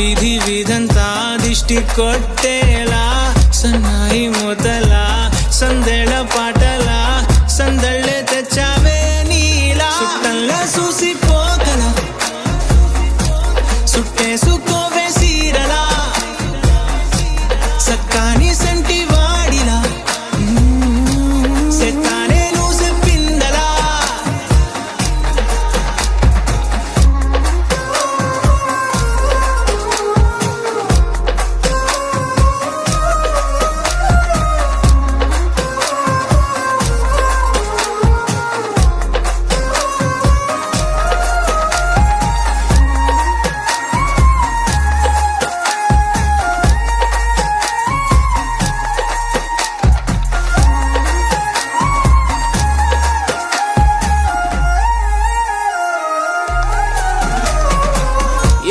వీధి వీధంతా దిష్టి కొట్టేలా సన్నాయి మూతల సందెళ పాటల సందళ్ళే తెచ్చావే నీలా సుట్టంలా చూసిపోగల సుట్టేసుకోవే సీరలా సక్కాని సంటి వాడిలా సెత్తానే నువ్వు చెప్పిందలా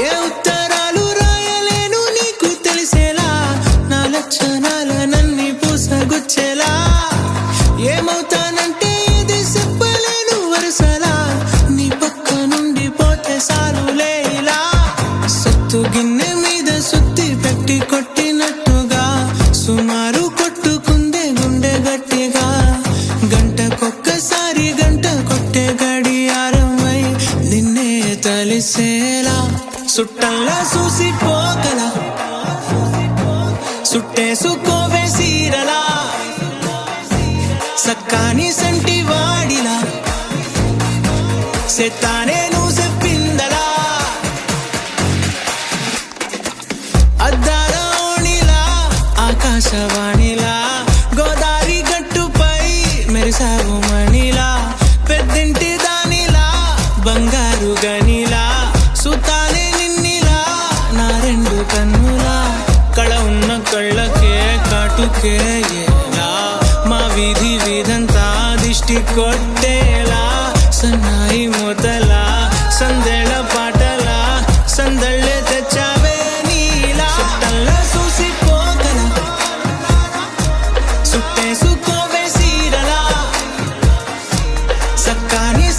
ఏ ఉత్తరాలు రాయలేను నీకు తెలిసేలా నా లక్షణాలనన్నీ పూసగుచ్చేలా ఏమవుతానంటే ఇది చెప్పలేను వరుసలా నీ పక్క నుండి పోతే సాలులే ఇలా సత్తు గిన్నె మీద సుత్తి పెట్టి కొట్టినట్టుగా సుమారు కొట్టుకుందే గుండె గట్టిగా గంటకొక్కసారి గంట కొట్టే గడియారమై నిన్నే తలిసేలా సుట్టంలా చూసిపోగల సుట్టేసుకోవే సీరలా సక్కాని సంటి వాడిలా సెత్తానే నువ్వు చెప్పిందలా అద్దాల ఓణిలా ఆకాశవాణిలా గోదావరి గట్టుపై మెరిసావు మణిలా పెద్దింటి దానిలా బంగారు గనిలా సుతానే నిన్నిలా నా రెండు కన్నులా కళ ఉన్న కళ్ళకే కాటుకే ఏలా మా వీధి వీధంతా దిష్టి కొట్టేలా సన్నాయి మూతల సందెళ పాటల సందళ్ళే తెచ్చావే నీలా సుట్టంలా చూసిపోగల సుట్టేసుకోవే సీరలా సక్కాని